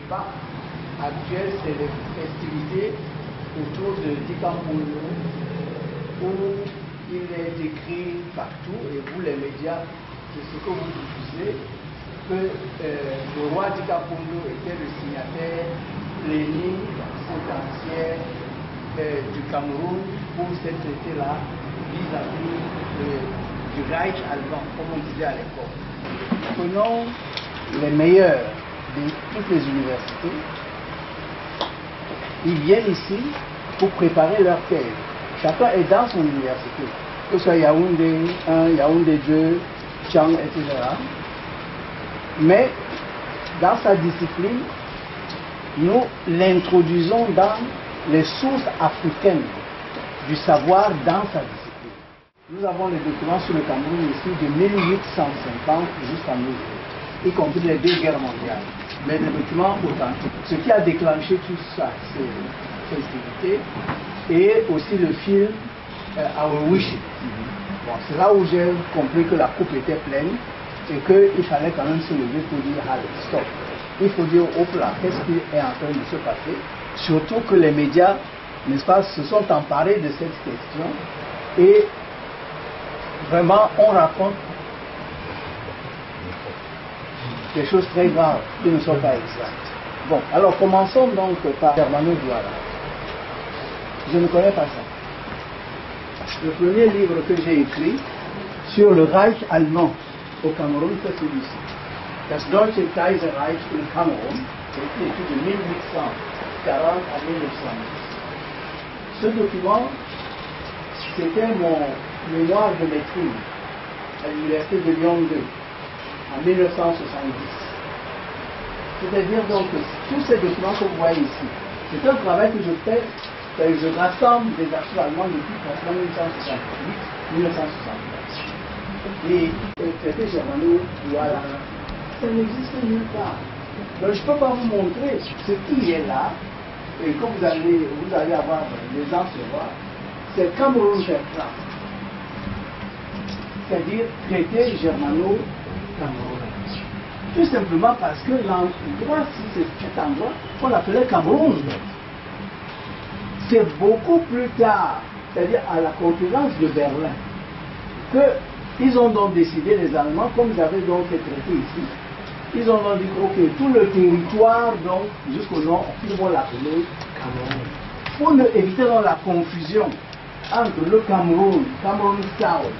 pas actuel, c'est les festivités autour de Dikampolo, où il est écrit partout, et vous les médias, c'est ce que vous diffusez, que le roi Dikampolo était le signataire plénipotentiaire du Cameroun pour cet traité-là vis-à-vis du Reich allemand, comme on disait à l'époque. Prenons les meilleurs de toutes les universités, ils viennent ici pour préparer leur thèse. Chacun est dans son université, que ce soit Yaoundé 1, Yaoundé 2, Chang, etc. Mais dans sa discipline, nous l'introduisons dans les sources africaines du savoir dans sa discipline. Nous avons les documents sur le Cameroun ici de 1850 jusqu'à nos jours, y compris les 2 guerres mondiales, mais des documents authentiques. Ce qui a déclenché tout ça, c'est festivité et aussi le film Our Wishes. Bon, c'est là où j'ai compris que la coupe était pleine et qu'il fallait quand même se lever pour dire allez, stop. Il faut dire au plat qu'est-ce qui est en train de se passer. Surtout que les médias, n'est-ce pas, se sont emparés de cette question et vraiment on raconte des choses très graves qui ne sont pas exactes. Bon, alors commençons donc par Germano Douala. Je ne connais pas ça. Le premier livre que j'ai écrit sur le Reich allemand au Cameroun, c'est celui-ci. Das Deutsche Kaiserreich im Cameroun, c'est écrit de 1840 à 1910. Ce document, c'était mon mémoire de maîtrise à l'université de Lyon 2 en 1970. C'est-à-dire donc que tous ces documents que vous voyez ici, c'est un travail que je fais. Je rassemble des archives allemandes depuis 1968-1969. Et le traité germano, voilà, ça n'existe nulle part. Donc je ne peux pas vous montrer ce qui est là, et que vous allez avoir les ans se voir, c'est Cameroun Vertrag, c'est-à-dire traité germano-camerounais. Tout simplement parce que l'endroit, si c'est cet endroit, on l'appelait Cameroun. C'est beaucoup plus tard, c'est-à-dire à la conférence de Berlin, qu'ils ont donc décidé, les Allemands, comme ils avaient donc fait traité ici, ils ont donc dit ok, tout le territoire donc jusqu'au nord, ils vont l'appeler Cameroun. Pour éviter donc la confusion entre le Cameroun, Cameroun South,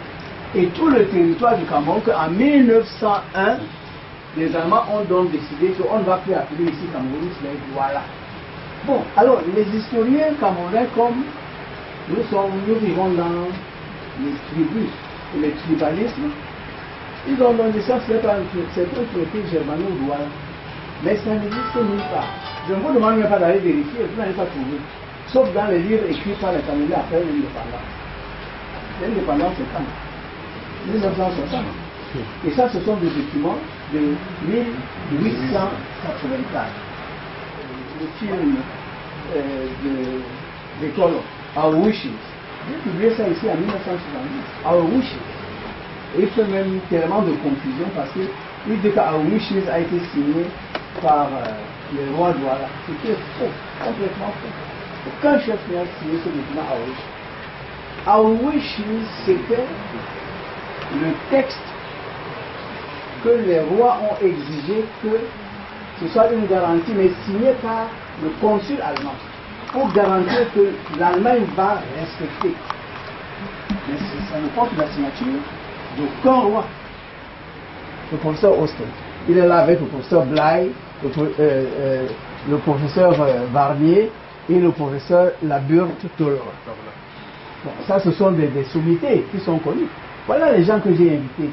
et tout le territoire du Cameroun, qu'en 1901, les Allemands ont donc décidé qu'on ne va plus appeler ici Cameroun, mais voilà. Bon, alors les historiens camerounais, comme nous vivons dans les tribus, le tribalisme, ils ont donc dit ça, c'est un traité germano-douala, mais ça n'existe nulle part. Je ne vous demande même pas d'aller vérifier, vous n'allez pas trouver, sauf dans les livres écrits par les Camerounais après l'indépendance. L'indépendance, c'est quand 1960. Et ça, ce sont des documents de 1884. Le film de Colomb, Our Wishes. J'ai publié ça ici en 1970. Our Wishes. Et il fait même tellement de confusion parce qu'il dit qu'Our Wishes a été signé par le roi Douala. C'était faux, complètement faux. Aucun chef n'a signé ce document Our Wishes. Our Wishes, c'était le texte que les rois ont exigé que ce soit une garantie, mais signée par le consul allemand, pour garantir que l'Allemagne va respecter. Mais ça ne porte la signature d'aucun roi. Le professeur Osten, il est là avec le professeur Blay, le professeur Varnier et le professeur Laburte-Tolor. Bon, ça, ce sont des sommités qui sont connues. Voilà les gens que j'ai invités,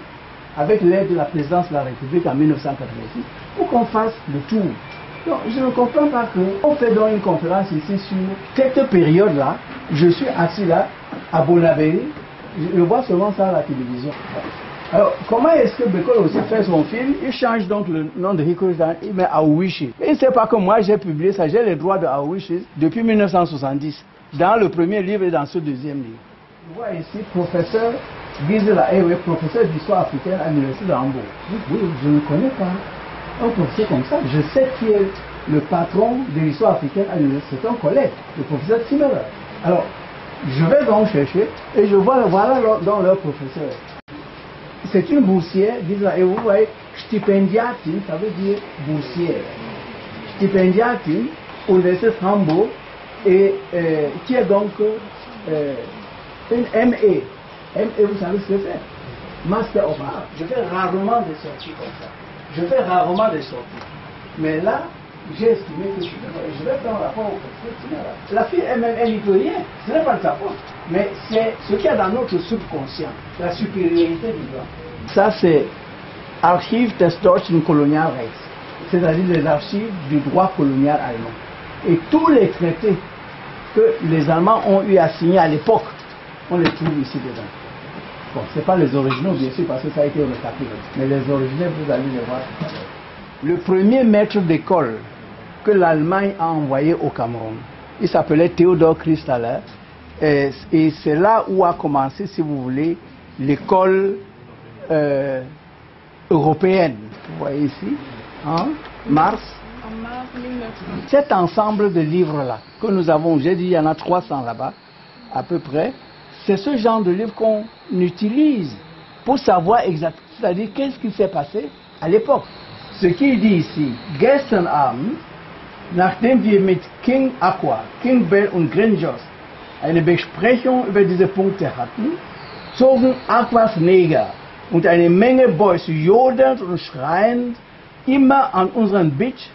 avec l'aide de la présidence de la République en 1986, pour qu'on fasse le tour. Donc, je ne comprends pas qu'on fait donc une conférence ici sur cette période-là. Je suis assis là, à Bonabéry, je vois seulement ça à la télévision. Alors, comment est-ce que Bekol aussi fait son film? Il change donc le nom de Hikosan, il met Our Wishes. Il ne sait pas que moi j'ai publié ça, j'ai les droits de Our Wishes depuis 1970, dans le premier livre et dans ce deuxième livre. Vous voyez ici, professeur Gisela Ewe, professeur d'histoire africaine à l'université de Hambourg. Oui, je ne connais pas un professeur comme ça. Je sais qui est le patron de l'histoire africaine à l'université, c'est un collègue, le professeur Zimmerer. Alors, je vais donc chercher et je vois, voilà dans leur professeur. C'est une boursière, et vous voyez, stipendiatin, ça veut dire boursière. Stipendiatin, Université de Hambourg, et qui est donc une MA. MA, vous savez ce que c'est? Master of Art. Je fais rarement des sorties comme ça. Je fais rarement des sorties. Mais là, j'ai estimé que je vais prendre rapport au professeur. La fille elle n'y peut rien. Ce n'est pas de sa faute. Mais c'est ce qu'il y a dans notre subconscient, la supériorité du blanc. Ça, c'est Archiv des Deutschen Kolonialrechts, c'est-à-dire les archives du droit colonial allemand. Et tous les traités que les Allemands ont eu à signer à l'époque, on les trouve ici dedans. Bon, ce n'est pas les originaux, bien sûr, parce que ça a été retapé. Mais les originaux, vous allez les voir tout à l'heure. Le premier maître d'école que l'Allemagne a envoyé au Cameroun, il s'appelait Theodor Christaller. Et c'est là où a commencé, si vous voulez, l'école européenne. Vous voyez ici, hein, Mars. En mars 1900. Cet ensemble de livres-là que nous avons, j'ai dit il y en a 300 là-bas, à peu près, c'est ce genre de livre qu'on utilise pour savoir exactement, c'est-à-dire qu'est-ce qui s'est passé à l'époque. Ce qu'il dit ici, gestern Abend, nachdem wir mit King Aqua, King Bell und Grinjos eine Besprechung über diese Punkte hatten, zogen Aquas Neger und eine Menge Boys jodelnd und schreiend immer an unseren Beach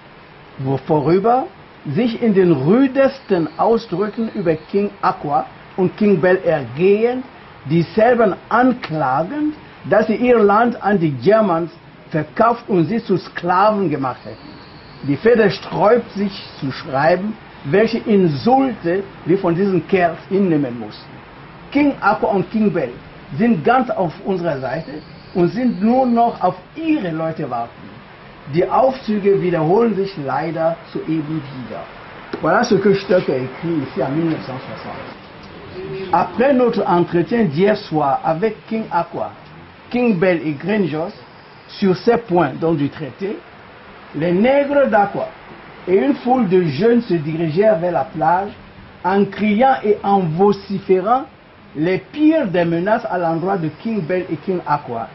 vorüber, sich in den rüdesten Ausdrücken über King Aqua und King Bell ergehen, dieselben anklagend, dass sie ihr Land an die Germans verkauft und sie zu Sklaven gemacht hätten. Die Feder sträubt sich zu schreiben, welche Insulte wir von diesen Kerls hinnehmen mussten. King Aqua und King Bell sind ganz auf unserer Seite und sind nur noch auf ihre Leute warten. Die Aufzüge wiederholen sich leider soeben wieder. Voilà ce que Stock a écrit ici en 1960. Après notre entretien d'hier soir avec King Aqua, King Bell et Grinjos, sur ces points donc du traité, les nègres d'Aqua et une foule de jeunes se dirigèrent vers la plage en criant et en vociférant les pires des menaces à l'endroit de King Bell et King Aqua,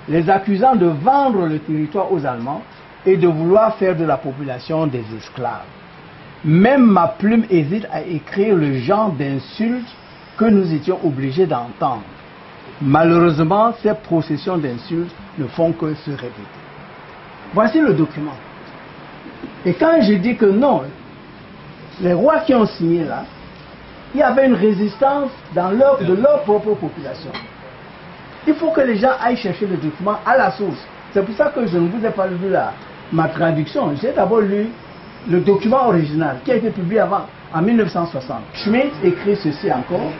les accusant de vendre le territoire aux Allemands et de vouloir faire de la population des esclaves. Même ma plume hésite à écrire le genre d'insultes que nous étions obligés d'entendre. Malheureusement, ces processions d'insultes ne font que se répéter. Voici le document. Et quand je dis que non, les rois qui ont signé là, il y avait une résistance de leur propre population. Il faut que les gens aillent chercher le document à la source. C'est pour ça que je ne vous ai pas lu ma traduction. J'ai d'abord lu le document original qui a été publié avant, en 1960. Schmidt écrit ceci encore.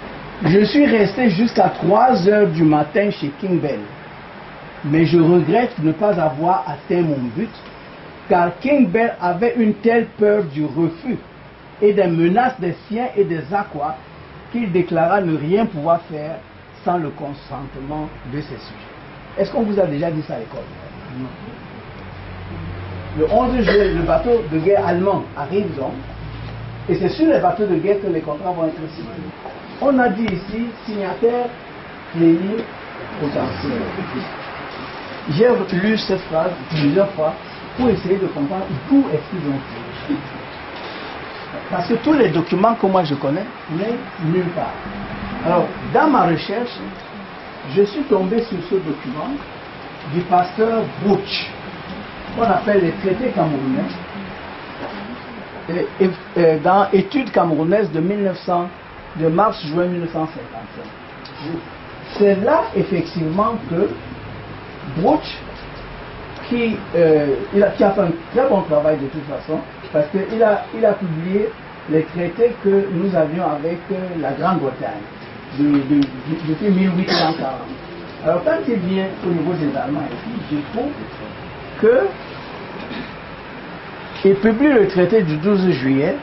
Je suis resté jusqu'à 3 heures du matin chez King Bell. Mais je regrette de ne pas avoir atteint mon but, car King Bell avait une telle peur du refus et des menaces des siens et des Aquas qu'il déclara ne rien pouvoir faire sans le consentement de ses sujets. Est-ce qu'on vous a déjà dit ça à l'école? Non. Le 11 juillet, le bateau de guerre allemand arrive donc, et c'est sur les bateaux de guerre que les contrats vont être signés. On a dit ici, signataire, Lénine, potentiel. J'ai lu cette phrase plusieurs fois pour essayer de comprendre d'où est-ce qu'ils ont tiré. Parce que tous les documents que moi je connais n'est nulle part. Alors, dans ma recherche, je suis tombé sur ce document du pasteur Butch, qu'on appelle les traités camerounais, dans Études camerounaises de mars-juin 1955. C'est là, effectivement, que Butch, qui a fait un très bon travail de toute façon, parce qu'il a publié les traités que nous avions avec la Grande-Bretagne depuis 1840. Alors quand il vient au niveau des Allemands, je trouve que il publie le traité du 12 juillet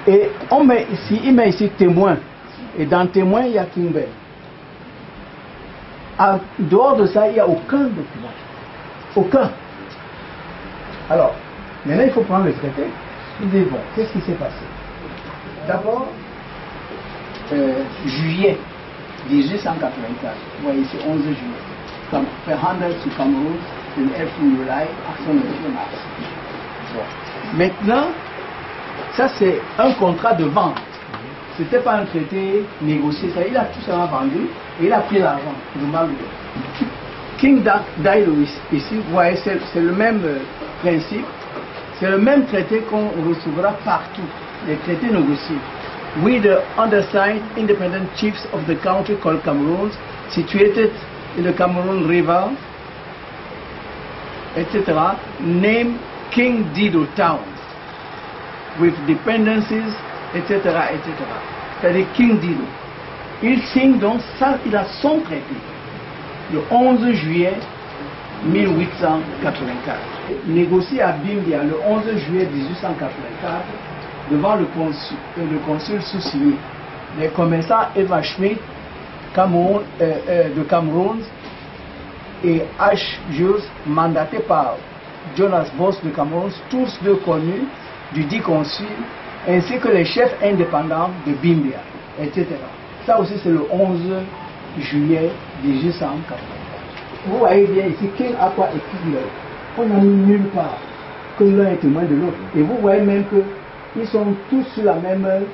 et il met ici témoin. Et dans témoin, il y a King Bell. En dehors de ça, il n'y a aucun document. Aucun. Alors, Maintenant, il faut prendre le traité. Il dit, bon, qu'est-ce qui s'est passé? D'abord, juillet 1884, vous voyez ici 11 juillet, comme Verhandel zu Kamerun, le 11 Juli, action de mars. Bon. Maintenant, ça c'est un contrat de vente. C'était pas un traité négocié, ça, il a tout simplement vendu et il a pris l'argent. King Dailo ici, vous voyez, c'est le même principe, c'est le même traité qu'on recevra partout, les traités négociés. We, the undersigned independent chiefs of the country called Cameroon, situated in the Cameroon River, etc., name King Dido towns with dependencies, etc., etc. C'est-à-dire King Dido. Il signe donc ça, il a son traité, le 11 juillet 1884. Négocié à Bimbia le 11 juillet 1884 devant le consul sous-signé. Les commerçants Eva Schmidt de Cameroun et H. Jules, mandatés par Jonas Voss de Cameroun, tous deux connus du dit consul, ainsi que les chefs indépendants de Bimbia, etc. Ça aussi c'est le 11 juillet 1884. Vous voyez bien ici, King Aqua et King Love. On n'a mis nulle part que l'un est témoin de l'autre. Et vous voyez même que ils sont tous sur la même ligne.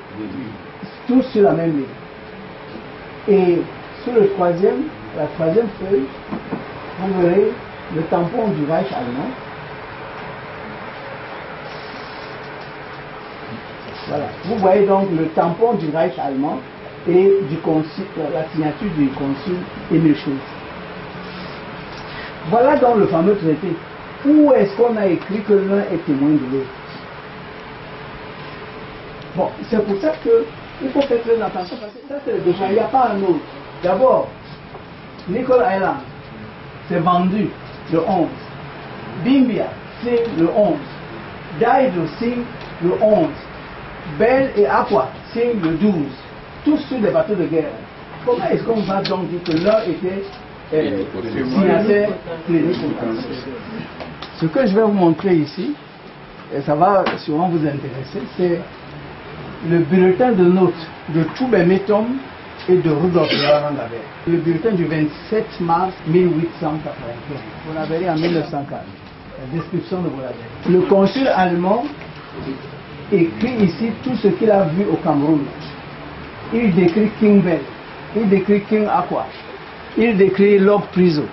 Et sur la troisième feuille, vous verrez le tampon du Reich allemand. Voilà. Vous voyez donc le tampon du Reich allemand et la signature du consul Emil Schulz. Voilà donc le fameux traité. Où est-ce qu'on a écrit que l'un est témoin de l'autre? Bon, c'est pour ça qu'il faut faire très attention parce que ça c'est le déchet, il n'y a pas un autre. D'abord, Nicole Island, c'est vendu le 11. Bimbia, c'est le 11. Daido, c'est le 11. Bell et Aqua, c'est le 12. Tous sur des bateaux de guerre. Comment est-ce qu'on va donc dire que l'un était signataire plénipotentiaire? Ce que je vais vous montrer ici, et ça va sûrement vous intéresser, c'est le bulletin de notes de Toubé-Métom et de Rudolf Lavandaver. Le bulletin du 27 mars 1895. Vous l'avez en 1940. La description de vous l'avez. Le consul allemand écrit ici tout ce qu'il a vu au Cameroun. Il décrit King Bell, il décrit King Aqua, il décrit Lord Priso,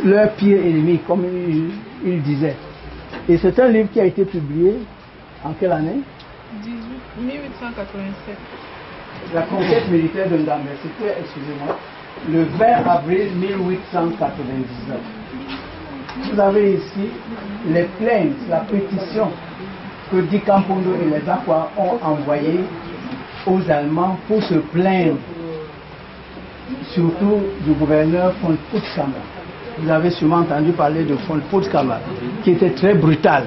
leur pire ennemi, comme il disait. Et c'est un livre qui a été publié en quelle année? 1887. La conquête militaire de Ndambe, c'était, excusez-moi, le 20 avril 1899. Vous avez ici les plaintes, la pétition que Di Campondo et les Aqua ont envoyée aux Allemands pour se plaindre, surtout du gouverneur von Puttkamer. Vous avez sûrement entendu parler de von Puttkamer, qui était très brutal.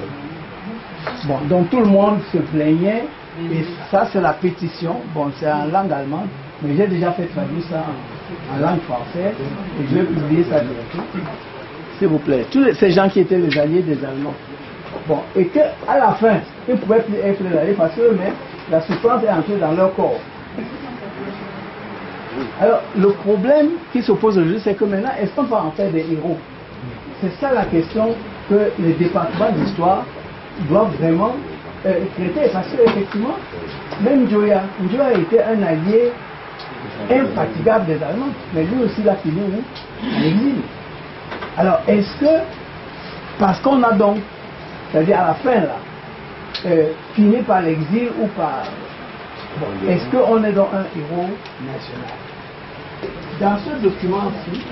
Bon, donc tout le monde se plaignait, et ça c'est la pétition. Bon, c'est en langue allemande, mais j'ai déjà fait traduire ça en langue française, et je vais publier ça bientôt. S'il vous plaît, tous ces gens qui étaient les alliés des Allemands. Bon, et qu'à la fin, ils ne pouvaient plus être les alliés parce que eux-mêmes, la souffrance est entrée dans leur corps. Alors, le problème qui se pose aujourd'hui, c'est que maintenant, est-ce qu'on va en faire des héros? C'est ça la question que les départements d'histoire doivent vraiment traiter. Parce qu'effectivement, même Njoya était un allié infatigable des Allemands, mais lui aussi, il a fini en exil. Alors, est-ce que, parce qu'on a donc, c'est-à-dire à la fin là, fini par l'exil ou par... Bon, est-ce qu'on est dans un héros national? Dans ce document-ci,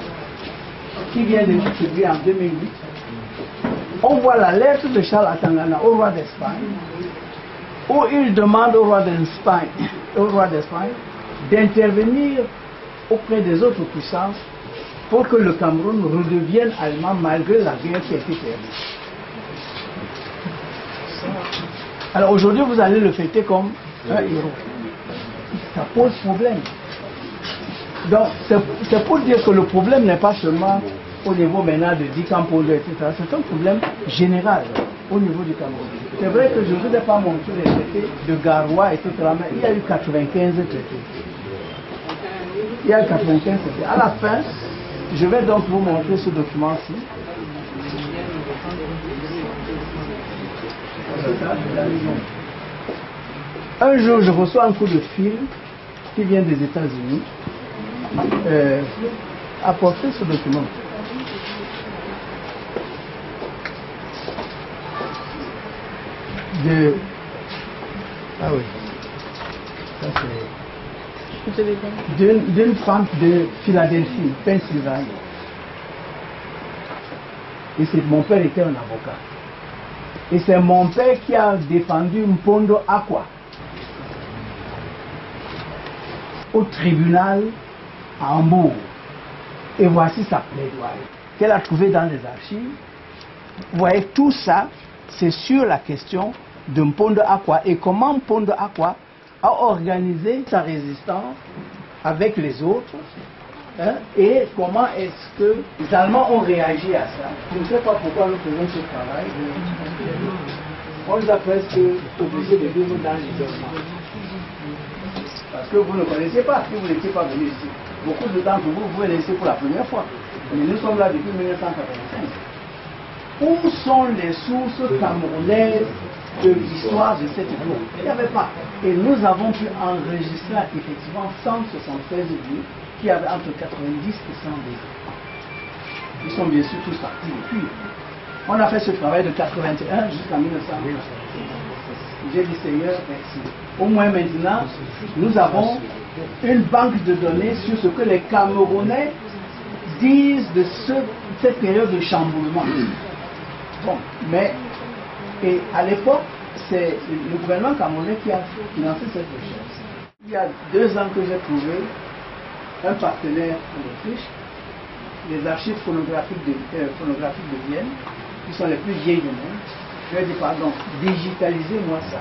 qui vient d'être publié en 2008, on voit la lettre de Charles Atangana au roi d'Espagne, où il demande au roi d'Espagne d'intervenir auprès des autres puissances pour que le Cameroun redevienne allemand malgré la guerre qui a été perdue. Alors aujourd'hui, vous allez le fêter comme un héros. Ça pose problème. Donc, c'est pour dire que le problème n'est pas seulement au niveau maintenant de Di Campondo, etc. C'est un problème général au niveau du Cameroun. C'est vrai que je ne vous ai pas montré les traités de Garoua, etc. Mais il y a eu 95 traités. Il y a eu 95 traités. À la fin, je vais donc vous montrer ce document-ci. Un jour, je reçois un coup de fil qui vient des États-Unis. Apporter ce document. Ah oui. Ça c'est d'une femme de Philadelphie, Pennsylvanie. Et mon père était un avocat. Et c'est mon père qui a défendu Mpondo Akwa au tribunal à Hambourg. Et voici sa plaidoirie qu'elle a trouvée dans les archives. Vous voyez, tout ça, c'est sur la question de Mpondo Akwa et comment Mpondo Akwa a organisé sa résistance avec les autres, hein, et comment est-ce que les Allemands ont réagi à ça. Je ne sais pas pourquoi nous faisons ce travail. On nous a presque obligés de vivre dans l'isolement. Parce que vous ne connaissez pas, si vous n'étiez pas venu ici. Beaucoup de temps que vous venez ici pour la première fois. Mais nous sommes là depuis 1985. Où sont les sources camerounaises de l'histoire de cette époque? Il n'y avait pas. Et nous avons pu enregistrer effectivement 176 vies qui avaient entre 90 et 100 ans. Ils sont bien sûr tous partis depuis. On a fait ce travail de 81 jusqu'en 1900. J'ai dit Seigneur, merci. Au moins maintenant, nous avons une banque de données sur ce que les Camerounais disent de cette période de chamboulement. Bon, mais et à l'époque, c'est le gouvernement camerounais qui a financé cette recherche. Il y a 2 ans que j'ai trouvé un partenaire en Autriche, les archives phonographiques de Vienne, qui sont les plus vieilles du monde. Je lui ai dit, pardon, digitalisez-moi ça.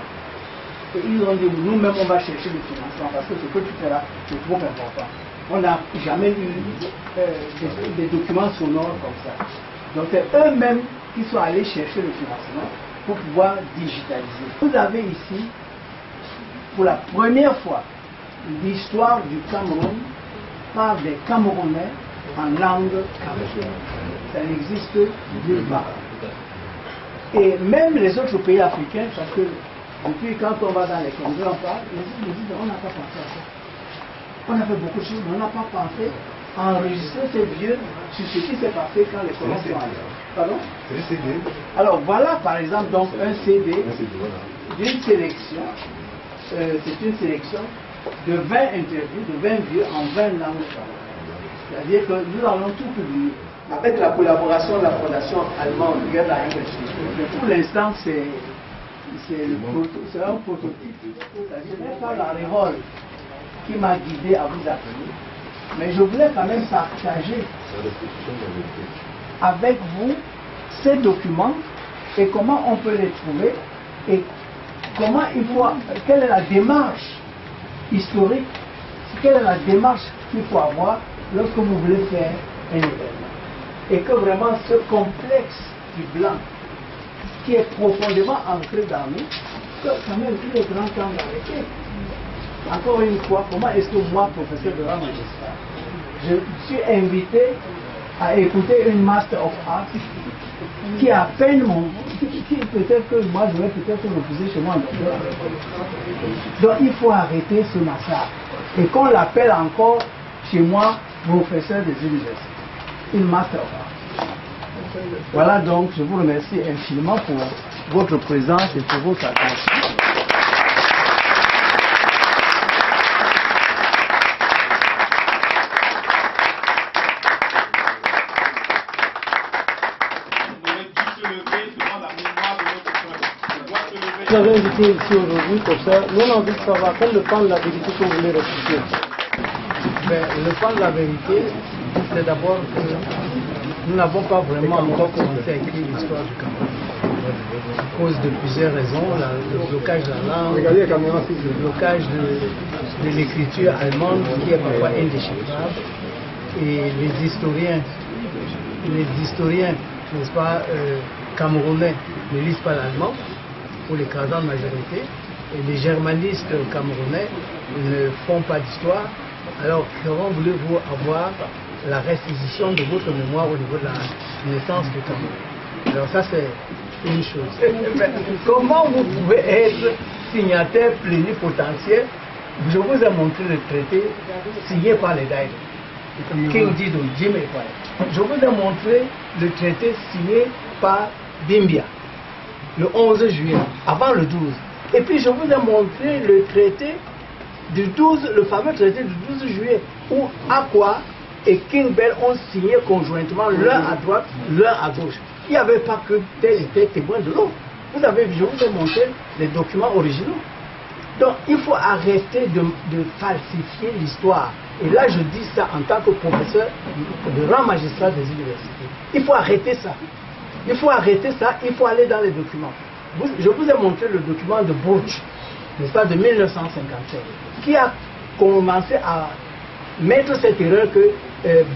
Et ils ont dit, nous-mêmes, on va chercher le financement parce que ce que tu feras, c'est trop important. On n'a jamais eu des documents sonores comme ça. Donc c'est eux-mêmes qui sont allés chercher le financement pour pouvoir digitaliser. Vous avez ici, pour la première fois, l'histoire du Cameroun par des Camerounais en langue camerounaise. Ça n'existe nulle part. Et même les autres pays africains, parce que depuis quand on va dans les congrès, on parle, ils nous disent on n'a pas pensé à ça. On a fait beaucoup de choses, mais on n'a pas pensé à enregistrer ces vieux sur ce qui s'est passé quand les colons sont allés. Pardon? C'est un CD. Alors voilà par exemple donc un CD d'une sélection. C'est une sélection de 20 interviews, de 20 vieux en 20 langues. C'est-à-dire que nous allons tout publier. Avec la collaboration de la fondation allemande, mais pour l'instant c'est un prototype. C'est pas la révolte qui m'a guidé à vous appeler, mais je voulais quand même partager avec vous ces documents et comment on peut les trouver et comment il faut, quelle est la démarche historique, quelle est la démarche qu'il faut avoir lorsque vous voulez faire un événement. Et que vraiment ce complexe du blanc qui est profondément ancré dans nous, que quand même il est grand temps d'arrêter. Encore une fois, comment est-ce que moi, professeur de droit magistral, je suis invité à écouter une Master of Arts qui a à peine mon... qui peut-être que moi je vais peut-être refuser chez moi un doctorat. Donc il faut arrêter ce massacre. Et qu'on l'appelle encore chez moi professeur des universités. Une Master of Arts. Voilà donc, je vous remercie infiniment pour votre présence et pour votre attention. Vous avez invité ici aujourd'hui comme ça, nous on a envie de savoir quel est le pan de la vérité que vous voulez restituer. Le pan de la vérité, c'est d'abord que nous n'avons pas vraiment encore commencé à écrire l'histoire du Cameroun. À cause de plusieurs raisons, le blocage de la langue, le blocage de l'écriture allemande qui est parfois indéchiffrable, et les historiens, n'est-ce pas, Camerounais ne lisent pas l'allemand, pour l'écrasante majorité, et les germanistes camerounais ne font pas d'histoire. Alors, comment voulez-vous avoir la restitution de votre mémoire au niveau de la naissance du Cameroun? Alors ça, c'est une chose. Comment vous pouvez être signataire plénipotentiaire? Je vous ai montré le traité signé par les Daïs. King Dido, Jimmy Kwai. Je vous ai montré le traité signé par Bimbia, le 11 juillet, avant le 12. Et puis je vous ai montré le traité du 12, le fameux traité du 12 juillet, où Akwa et King Bell ont signé conjointement, l'un à droite, l'un à gauche. Il n'y avait pas que tel était témoin de l'autre. Je vous ai montré les documents originaux. Donc il faut arrêter de falsifier l'histoire. Et là je dis ça en tant que professeur de rang magistral des universités. Il faut arrêter ça. Il faut arrêter ça, il faut aller dans les documents. Je vous ai montré le document de Burch, n'est-ce pas, de 1957, qui a commencé à mettre cette erreur que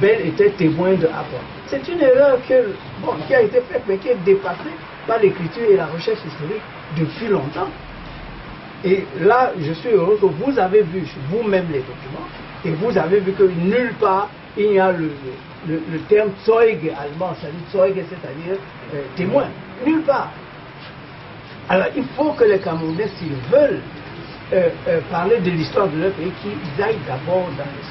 Bell était témoin de Akwa. C'est une erreur qui a été faite, mais qui est dépassée par l'écriture et la recherche historique depuis longtemps. Et là, je suis heureux que vous avez vu vous-même les documents, et vous avez vu que nulle part il y a le terme Zeuge allemand, c'est-à-dire Zeuge, c'est-à-dire témoin. Nulle part. Alors il faut que les Camerounais, s'ils veulent parler de l'histoire de leur pays, qu'ils aillent d'abord dans les